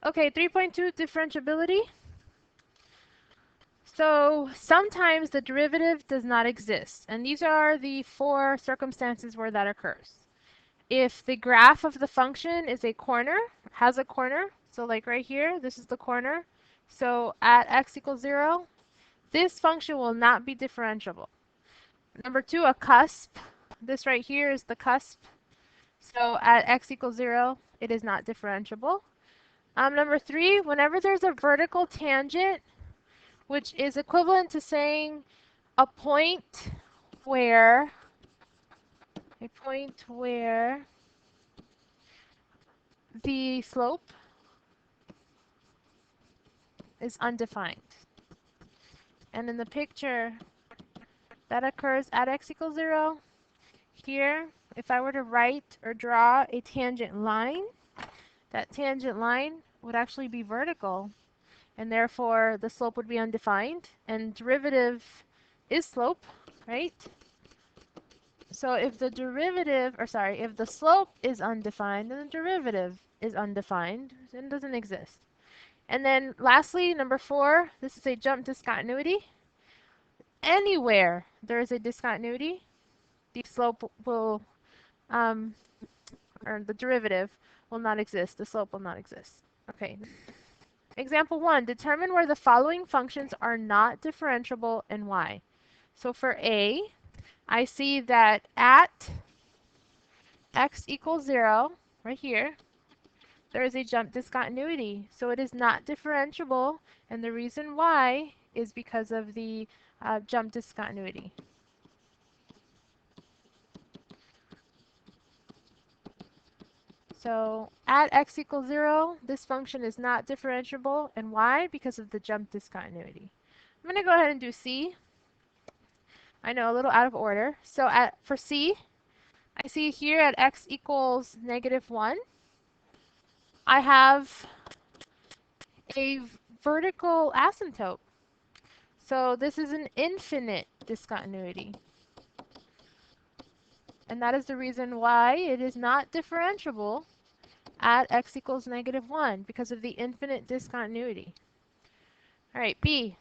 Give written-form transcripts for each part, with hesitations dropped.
Okay, 3.2 differentiability. So sometimes the derivative does not exist, and these are the 4 circumstances where that occurs. If the graph of the function is a corner, has a corner, so like right here, this is the corner. So at x equals 0, this function will not be differentiable. Number 2, a cusp. This right here is the cusp. So at x equals 0, it is not differentiable. Number 3, whenever there's a vertical tangent, which is equivalent to saying a point where the slope is undefined. And in the picture, that occurs at x equals 0. Here, if I were to write or draw a tangent line, that tangent line would actually be vertical, and therefore the slope would be undefined, and derivative is slope, right? So if the if the slope is undefined, then the derivative is undefined and doesn't exist. And then lastly, number 4, this is a jump discontinuity. Anywhere there is a discontinuity, the slope will, or the derivative will not exist. The slope will not exist. Okay. Example 1, determine where the following functions are not differentiable and why. So for A, I see that at x equals 0, right here, there is a jump discontinuity. So it is not differentiable, and the reason why is because of the jump discontinuity. So at x equals 0, this function is not differentiable, and why? Because of the jump discontinuity. I'm going to go ahead and do C. I know, a little out of order. So for C, I see here at x equals -1, I have a vertical asymptote. So this is an infinite discontinuity. And that is the reason why it is not differentiable at x equals -1, because of the infinite discontinuity. All right, B.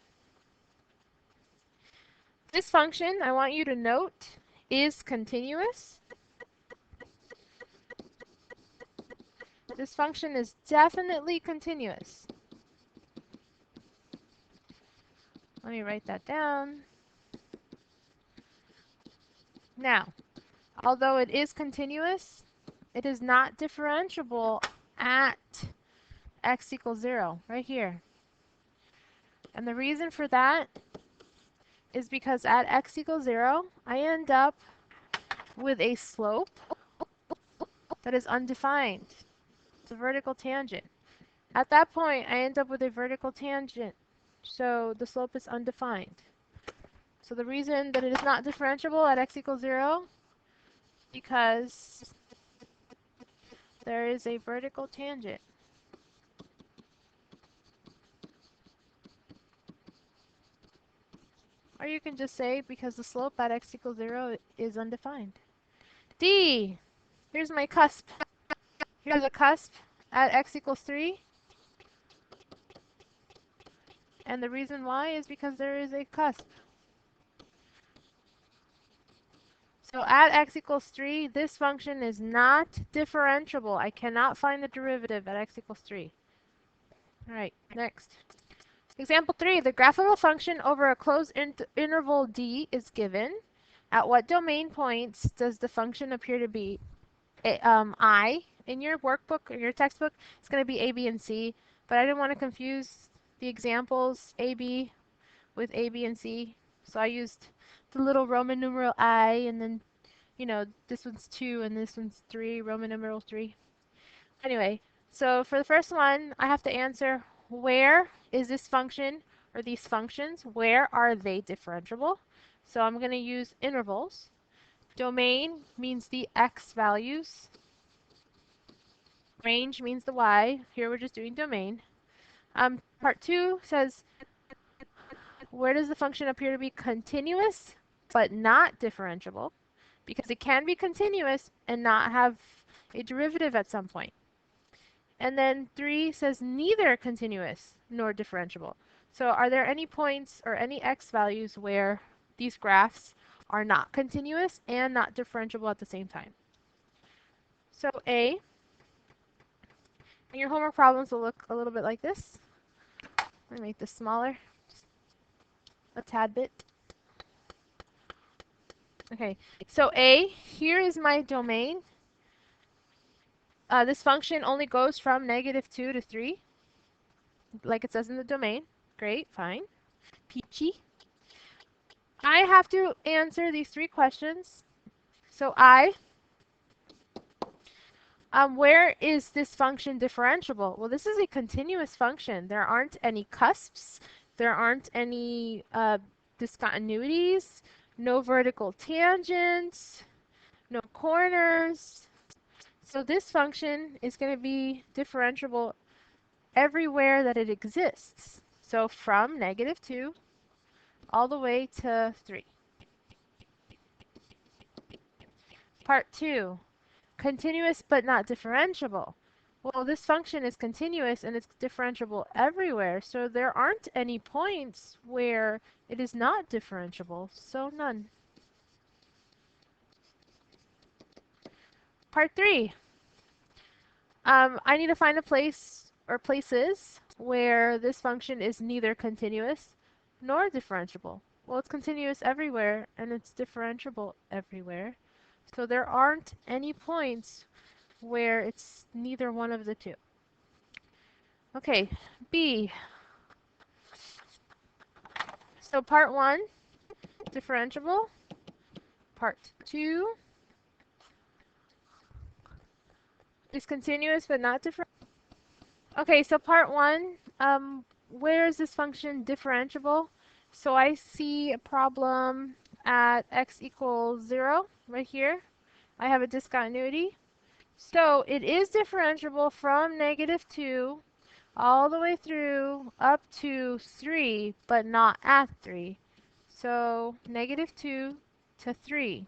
This function, I want you to note, is continuous. This function is definitely continuous. Let me write that down. Now, although it is continuous, it is not differentiable at x equals 0, right here. And the reason for that is because at x equals 0, I end up with a slope that is undefined. It's a vertical tangent. At that point, I end up with a vertical tangent, so the slope is undefined. So the reason that it is not differentiable at x equals 0, because there is a vertical tangent. Or you can just say because the slope at x equals 0 is undefined. D. Here's my cusp. Here's a cusp at x equals 3. And the reason why is because there is a cusp. So at x equals 3, this function is not differentiable. I cannot find the derivative at x equals 3. All right, next. Example 3, the graph of a function over a closed interval D is given. At what domain points does the function appear to be? I. In your workbook or your textbook, it's going to be A, B, and C, but I didn't want to confuse the examples A, B with A, B, and C, so I used the little Roman numeral I, and then, you know, this one's 2 and this one's 3, Roman numeral 3. Anyway, so for the first one, I have to answer where is this function or these functions, where are they differentiable? So I'm going to use intervals. Domain means the x values. Range means the y. Here we're just doing domain. Part 2 says, where does the function appear to be continuous but not differentiable? Because it can be continuous and not have a derivative at some point. And then 3 says neither continuous nor differentiable. So are there any points or any x values where these graphs are not continuous and not differentiable at the same time? So A, and your homework problems will look a little bit like this. Let me make this smaller, a tad bit. Okay, so A, here is my domain. This function only goes from -2 to 3, like it says in the domain. Great, fine. Peachy. I have to answer these 3 questions. So where is this function differentiable? Well, this is a continuous function. There aren't any cusps. There aren't any discontinuities, no vertical tangents, no corners. So this function is going to be differentiable everywhere that it exists. So from -2 all the way to 3. Part 2, continuous but not differentiable. Well, this function is continuous and it's differentiable everywhere, so there aren't any points where it is not differentiable, so none. Part 3, I need to find a place or places where this function is neither continuous nor differentiable. Well, it's continuous everywhere and it's differentiable everywhere, so there aren't any points where it's neither one of the two. Okay, B. So part 1, differentiable. Part 2 is continuous but not different. Okay, so part 1, where is this function differentiable? So I see a problem at x equals 0 right here. I have a discontinuity. So it is differentiable from -2 all the way through up to 3, but not at 3. So -2 to 3,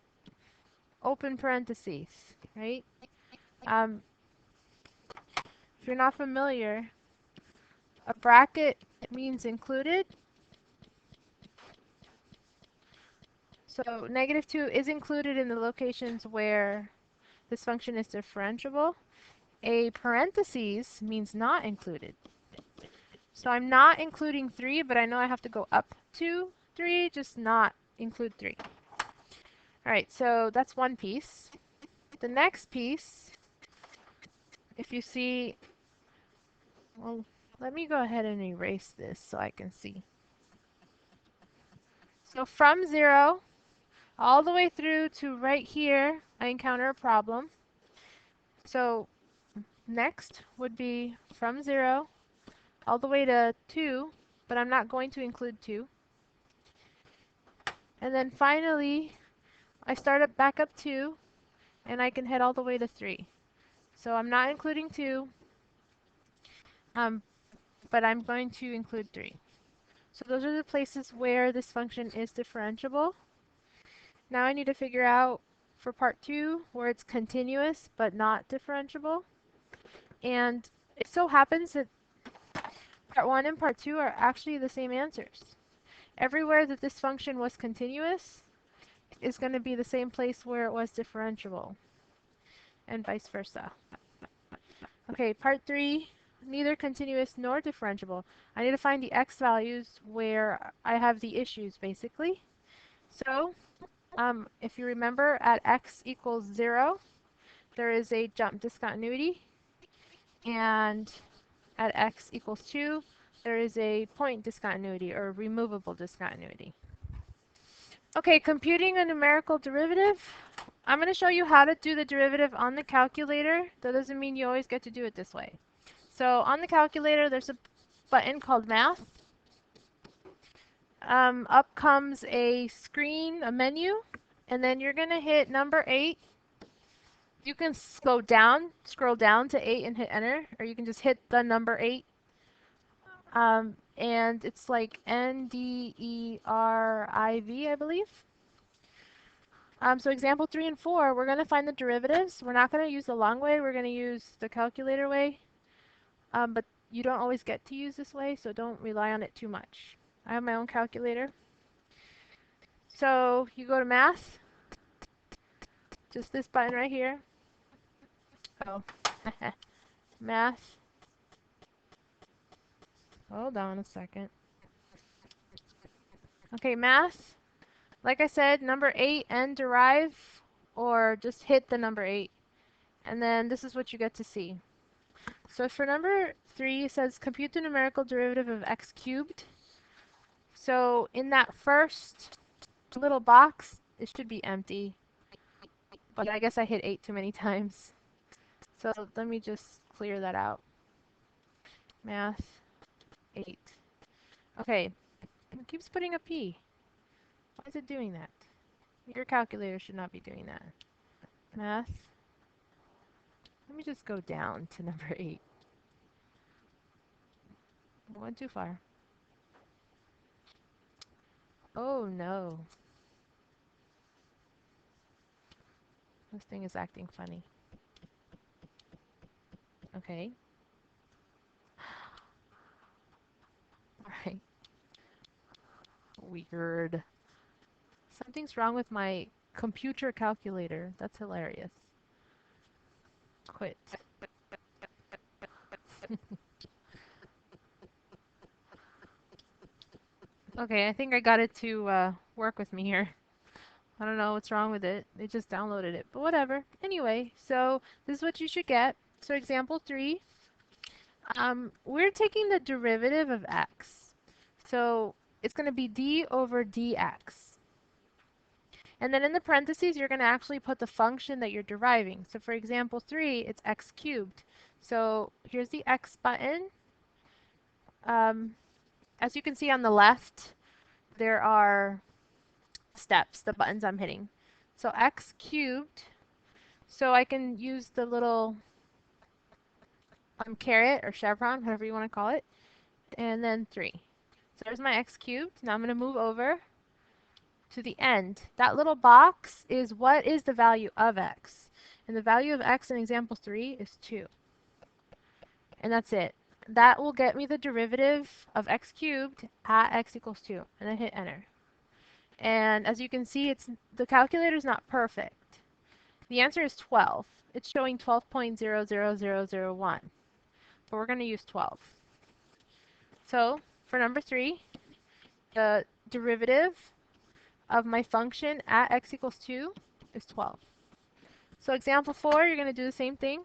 open parentheses, right? If you're not familiar, a bracket means included. So -2 is included in the locations where this function is differentiable. A parentheses means not included. So I'm not including 3, but I know I have to go up to 3, just not include 3. All right, so that's one piece. The next piece, if you see, well, let me go ahead and erase this so I can see. So from 0 all the way through to right here, I encounter a problem. So next would be from 0 all the way to 2, but I'm not going to include 2. And then finally, I start up back up 2, and I can head all the way to 3. So I'm not including 2, but I'm going to include 3. So those are the places where this function is differentiable. Now I need to figure out for part 2 where it's continuous but not differentiable. And it so happens that part 1 and part 2 are actually the same answers. Everywhere that this function was continuous is going to be the same place where it was differentiable, and vice versa. Okay, part 3, neither continuous nor differentiable. I need to find the x values where I have the issues, basically. So if you remember, at x equals 0, there is a jump discontinuity, and at x equals 2, there is a point discontinuity or removable discontinuity. Okay, computing a numerical derivative. I'm going to show you how to do the derivative on the calculator. That doesn't mean you always get to do it this way. So on the calculator, there's a button called Math. Up comes a screen, a menu, and then you're going to hit number 8. You can scroll down to 8 and hit enter, or you can just hit the number 8. And it's like NDERIV, I believe. So example 3 and 4, we're going to find the derivatives. We're not going to use the long way. We're going to use the calculator way. but you don't always get to use this way, so don't rely on it too much. I have my own calculator. So you go to Math, just this button right here. Oh, Math. Hold on a second. Okay, Math. Like I said, number 8 and derive, or just hit the number 8. And then this is what you get to see. So for number 3, it says compute the numerical derivative of x cubed. So in that first little box, it should be empty. But I guess I hit 8 too many times. So let me just clear that out. Math 8. Okay, it keeps putting a P. Why is it doing that? Your calculator should not be doing that. Math. Let me just go down to number 8. I went too far. Oh no. This thing is acting funny. Okay. Alright. Weird. Something's wrong with my computer calculator. That's hilarious. Quit. Okay, I think I got it to work with me here. I don't know what's wrong with it. It just downloaded it, but whatever. Anyway, so this is what you should get. So example 3, we're taking the derivative of x. So it's going to be d over dx. And then in the parentheses, you're going to actually put the function that you're deriving. So for example 3, it's x cubed. So here's the x button. As you can see on the left, there are steps, the buttons I'm hitting. So x cubed. So I can use the little caret or chevron, whatever you want to call it, and then 3. So there's my x cubed. Now I'm going to move over to the end. That little box is what is the value of x. And the value of x in example 3 is 2. And that's it. That will get me the derivative of x cubed at x equals 2. And then hit enter. And as you can see, the calculator is not perfect. The answer is 12. It's showing 12.00001. But we're going to use 12. So for number 3, the derivative of my function at x equals 2 is 12. So example 4, you're going to do the same thing.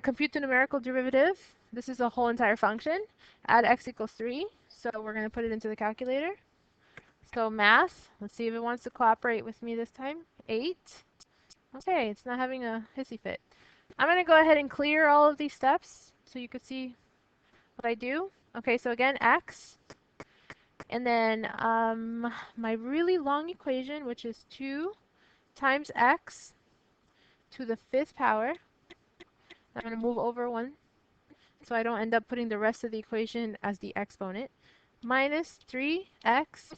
Compute the numerical derivative. This is a whole entire function at x equals 3. So we're going to put it into the calculator. So math, let's see if it wants to cooperate with me this time. 8. Okay, it's not having a hissy fit. I'm going to go ahead and clear all of these steps so you can see what I do. Okay, so again, x. And then my really long equation, which is 2 times x to the 5th power. I'm going to move over 1 so I don't end up putting the rest of the equation as the exponent. Minus 3x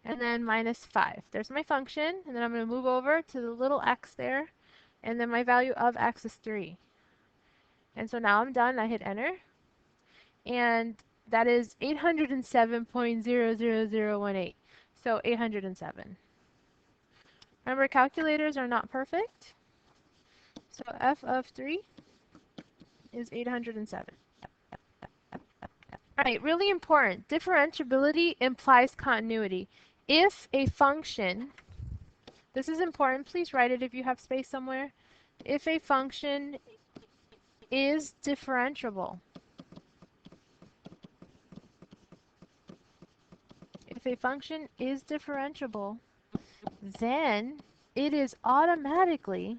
and then minus 5. There's my function, and then I'm going to move over to the little x there, and then my value of x is 3. And so now I'm done. I hit enter, and that is 807.00018. So 807. Remember, calculators are not perfect. So f of 3 is 807. All right, really important. Differentiability implies continuity. If a function, this is important, please write it if you have space somewhere. If a function is differentiable, then it is automatically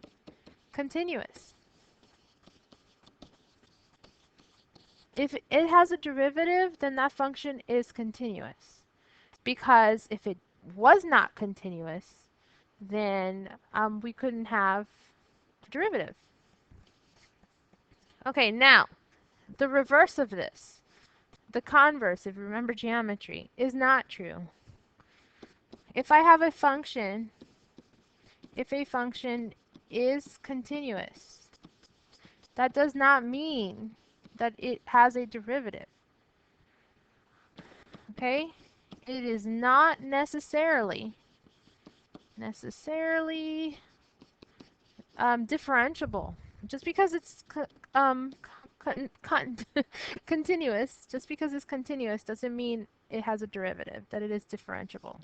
continuous. If it has a derivative, then that function is continuous. Because if it was not continuous, then we couldn't have a derivative. Okay, now, the reverse of this, the converse, if you remember geometry, is not true. If I have a function, if a function is continuous, that does not mean that it has a derivative. Okay? It is not necessarily differentiable. Just because it's continuous, just because it's continuous doesn't mean it has a derivative, that it is differentiable.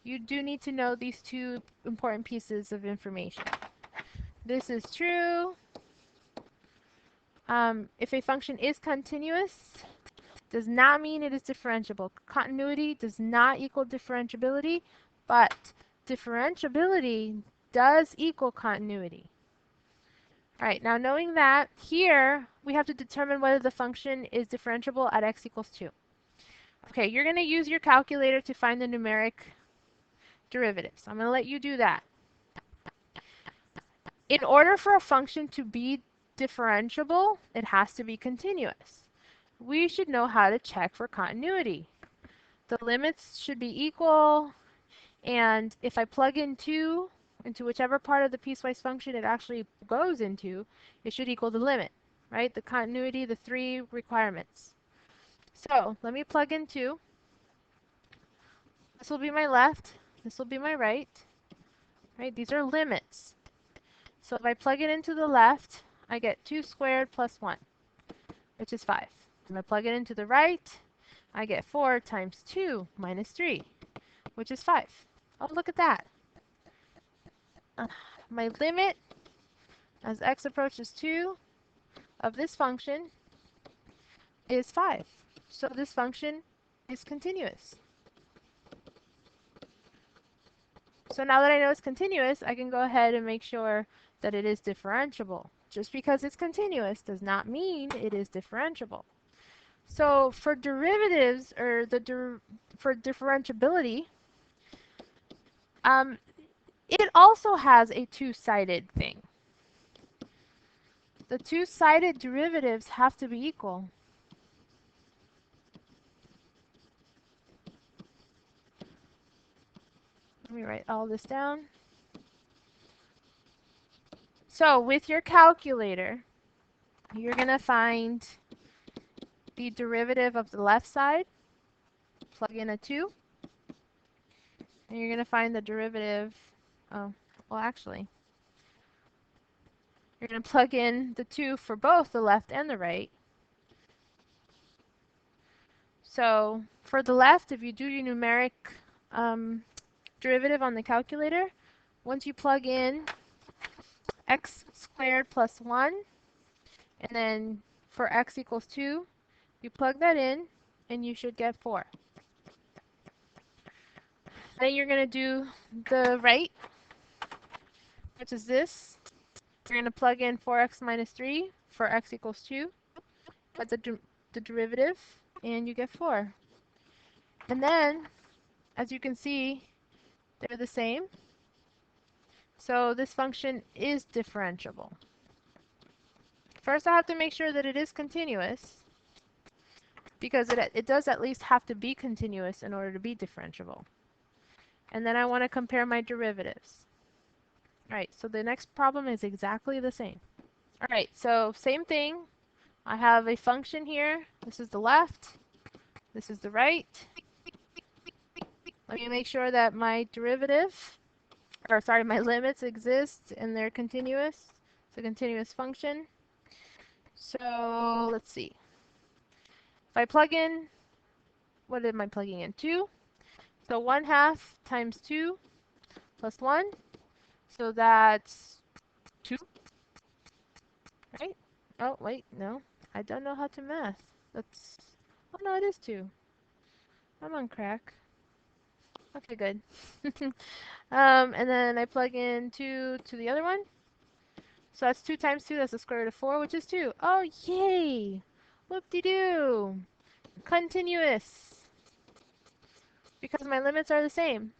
You do need to know these two important pieces of information. This is true. If a function is continuous, does not mean it is differentiable. Continuity does not equal differentiability, but differentiability does equal continuity. All right, now knowing that, here we have to determine whether the function is differentiable at x equals 2. Okay, you're going to use your calculator to find the numeric derivatives. I'm going to let you do that. In order for a function to be differentiable, it has to be continuous. We should know how to check for continuity. The limits should be equal, and if I plug in 2 into whichever part of the piecewise function it actually goes into, it should equal the limit, right? The continuity, the 3 requirements. So let me plug in 2. This will be my left, this will be my right, right? These are limits. So if I plug it into the left, I get 2 squared plus 1, which is 5. If I plug it into the right, I get 4 times 2 minus 3, which is 5. Oh, look at that. My limit as x approaches 2 of this function is 5. So this function is continuous. So now that I know it's continuous, I can go ahead and make sure that it is differentiable. Just because it's continuous does not mean it is differentiable. So for derivatives, or for differentiability, it also has a two-sided thing. The two-sided derivatives have to be equal. Let me write all this down. So with your calculator, you're going to find the derivative of the left side, plug in a 2, and you're going to find the derivative, oh, well actually, you're going to plug in the 2 for both the left and the right. So for the left, if you do your numeric derivative on the calculator, once you plug in x squared plus 1, and then for x equals 2, you plug that in, and you should get 4. Then you're going to do the right, which is this. You're going to plug in 4x minus 3 for x equals 2. That's the derivative, and you get 4. And then, as you can see, they're the same. So this function is differentiable. First, I have to make sure that it is continuous, because it does at least have to be continuous in order to be differentiable. And then I want to compare my derivatives. All right, so the next problem is exactly the same. All right, so same thing. I have a function here. This is the left. This is the right. Let me make sure that my derivative, or sorry, my limits exist and they're continuous. It's a continuous function. So let's see. If I plug in, what am I plugging in? 2. So 1/2 times 2 plus 1. So that's 2, right? Oh, wait, no. I don't know how to math. That's, oh no, it is 2. I'm on crack. Okay, good. And then I plug in 2 to the other one. So that's 2 times 2, that's the square root of 4, which is 2. Oh, yay! Whoop-de-doo! Continuous. Because my limits are the same.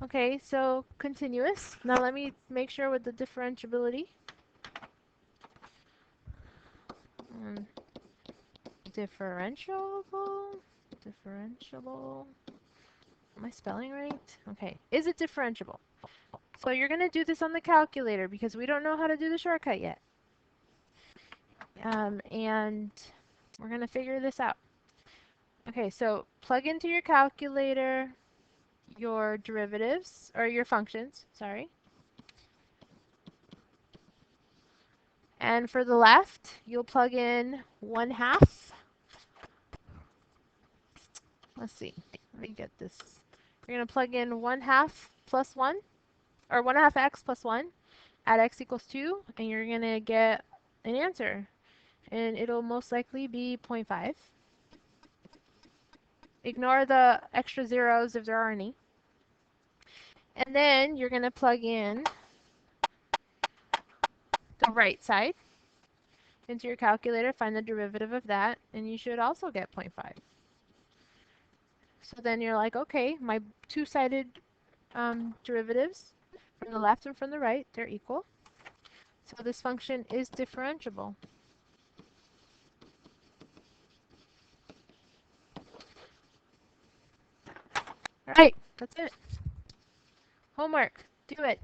Okay, so continuous. Now let me make sure with the differentiability. Differentiable? Differentiable? Am I spelling right? Okay. Is it differentiable? So you're going to do this on the calculator because we don't know how to do the shortcut yet. And we're going to figure this out. Okay, so plug into your calculator your derivatives, or your functions, sorry. And for the left, you'll plug in 1/2. Let's see, let me get this. You're going to plug in 1/2 plus 1, or 1/2 x plus 1 at x equals 2, and you're going to get an answer. And it'll most likely be 0.5. Ignore the extra zeros if there are any. And then you're going to plug in the right side into your calculator, find the derivative of that, and you should also get 0.5. So then you're like, okay, my two-sided derivatives from the left and from the right, they're equal. So this function is differentiable. All right, that's it. Homework, do it.